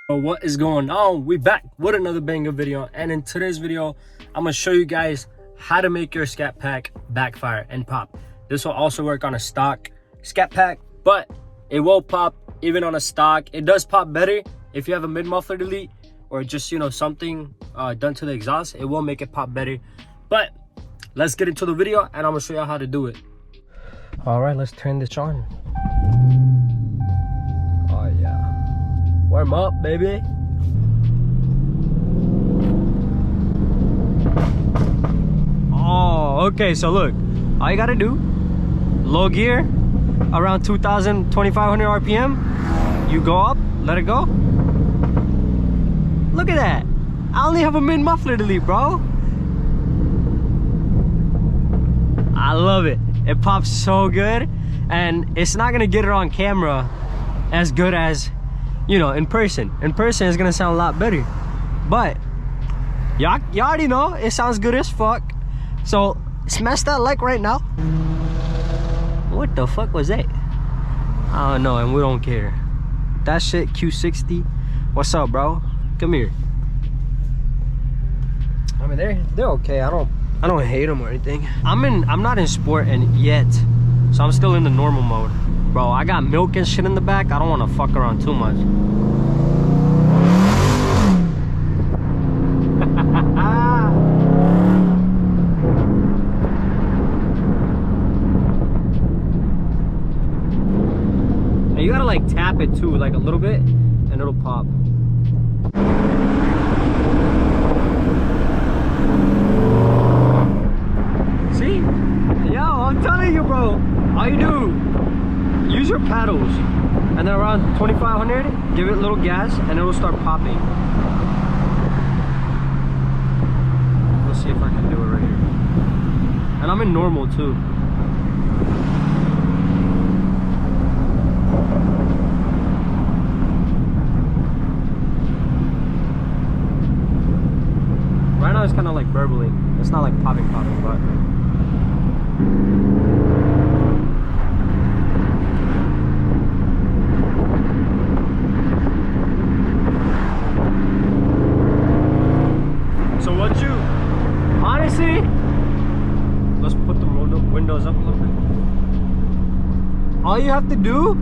What is going on? We back with another banger video, and in today's video I'm gonna show you guys how to make your scat pack backfire and pop. This will also work on a stock scat pack, but it will pop even on a stock. It does pop better if you have a mid muffler delete or just, you know, something done to the exhaust. It will make it pop better. But let's get into the video and I'm gonna show you how to do it. All right, let's turn this on. Oh yeah, warm up, baby. Oh, okay, so look, all you gotta do, low gear, around 2,500 RPM, you go up, let it go. Look at that, I only have a mid muffler delete, bro. I love it. It pops so good, and it's not gonna get it on camera as good as, you know, in person. In person it's gonna sound a lot better, but y'all already know it sounds good as fuck. So smash that like right now. What the fuck was that? I don't know, and we don't care. That shit Q60. What's up, bro? Come here. I mean, they're okay. I don't hate them or anything. I'm not in sport and yet, so I'm still in the normal mode. Bro, I got milk and shit in the back. I don't want to fuck around too much. And you gotta like tap it too, like a little bit, and it'll pop. See? Yo, I'm telling you, bro. All you do, use your paddles, and then around 2,500, give it a little gas, and it'll start popping. Let's see if I can do it right here. And I'm in normal too. Right now it's kind of like burbling. It's not like popping, but. So what you, honestly, let's put the windows up a little bit. All you have to do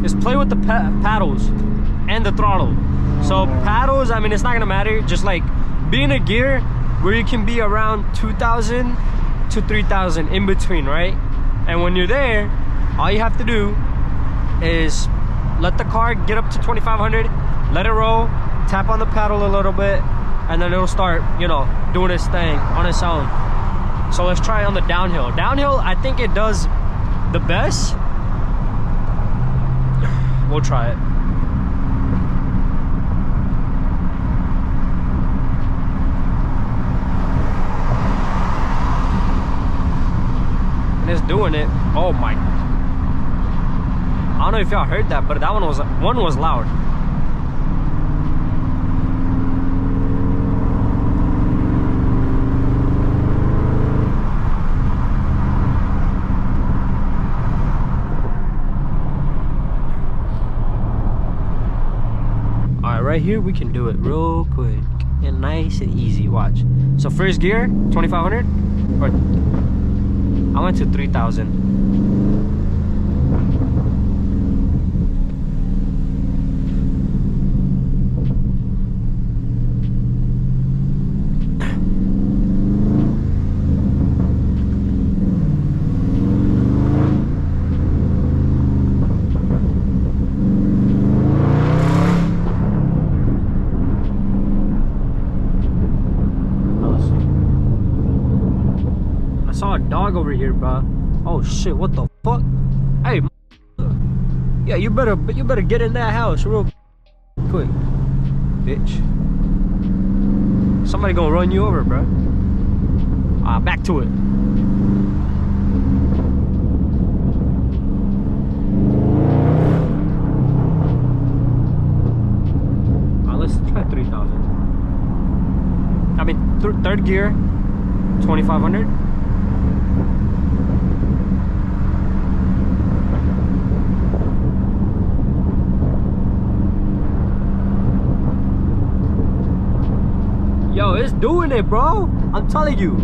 is play with the paddles and the throttle. So paddles, I mean, it's not gonna matter. Just like be in a gear where you can be around 2,000 to 3,000 in between, right? And when you're there, all you have to do is let the car get up to 2,500, let it roll, tap on the paddle a little bit, and then it'll start, you know, doing its thing on its own. So let's try it on the downhill. Downhill, I think it does the best. We'll try it. It's doing it. Oh my, I don't know if y'all heard that, but that one was loud. All right, right here we can do it real quick and nice and easy. Watch. So first gear 2,500, or I went to 3,000. Dog over here, bro. Oh shit, what the fuck? Hey, yeah, you better get in that house real quick, bitch. Somebody gonna run you over, bro. Back to it. Let's try 3,000. I mean, third gear, 2,500. it's doing it, bro. I'm telling you.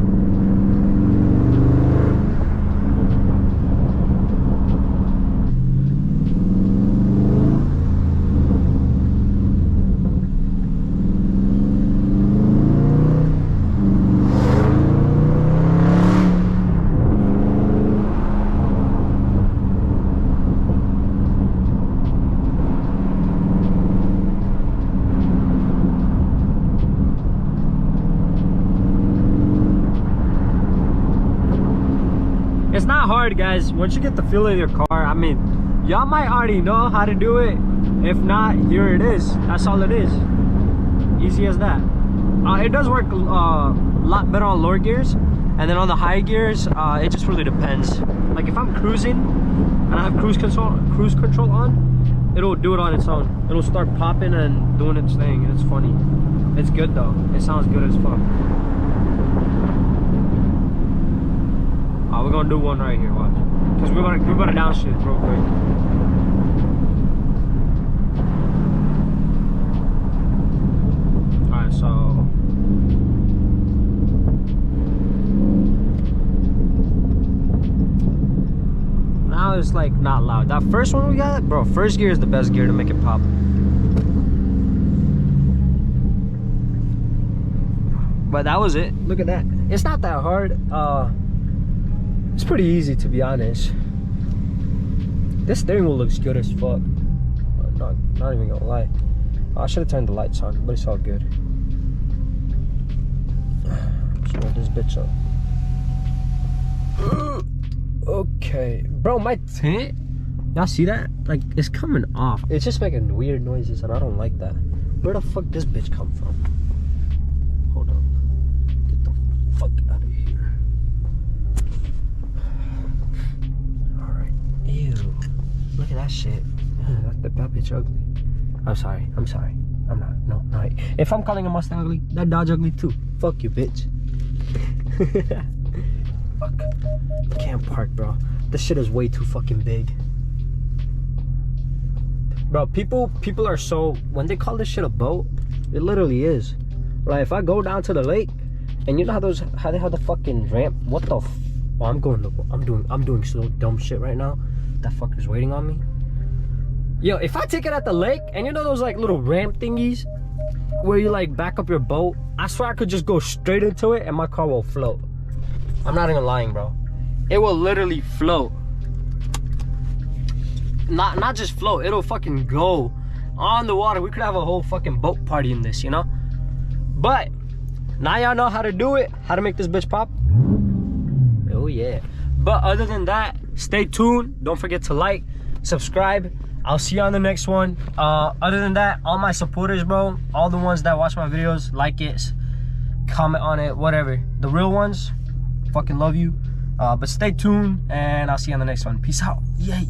It's not hard, guys. Once you get the feel of your car, I mean, y'all might already know how to do it. If not, here it is. That's all it is. Easy as that. It does work a lot better on lower gears, and then on the high gears, it just really depends. Like if I'm cruising and I have cruise control on, it'll do it on its own. It'll start popping and doing its thing, and it's funny. It's good though. It sounds good as fuck. We're gonna do one right here, watch. Cause we're gonna downshift real quick. Alright, so now it's like not loud. That first one we got, bro, first gear is the best gear to make it pop. But that was it. Look at that. It's not that hard. It's pretty easy, to be honest. This steering wheel looks good as fuck. Not even gonna lie. I should have turned the lights on, but it's all good. Let's roll this bitch up. Okay, bro, my tint. Y'all see that? Like, it's coming off. It's just making weird noises, and I don't like that. Where the fuck this bitch come from? Hold on. Get the fuck out of here. Ew, look at that shit. That bitch ugly. I'm sorry. I'm not. No. If I'm calling a Mustang ugly, that Dodge ugly too. Fuck you, bitch. Fuck. Can't park, bro. This shit is way too fucking big. Bro, people are so, when they call this shit a boat, it literally is. Like if I go down to the lake, and you know how they have the fucking ramp. What the? Oh, I'm doing so dumb shit right now. That fucker's waiting on me. Yo, if I take it at the lake, and you know those like little ramp thingies where you like back up your boat, I swear I could just go straight into it and my car will float. I'm not even lying, bro. It will literally float. Not just float, it'll fucking go on the water. We could have a whole fucking boat party in this, you know? But now y'all know how to do it, how to make this bitch pop. Oh yeah. But other than that, stay tuned. Don't forget to like, subscribe. I'll see you on the next one. Other than that, all my supporters, bro, all the ones that watch my videos, like it, comment on it, whatever. The real ones, fucking love you. But stay tuned, and I'll see you on the next one. Peace out. Yay.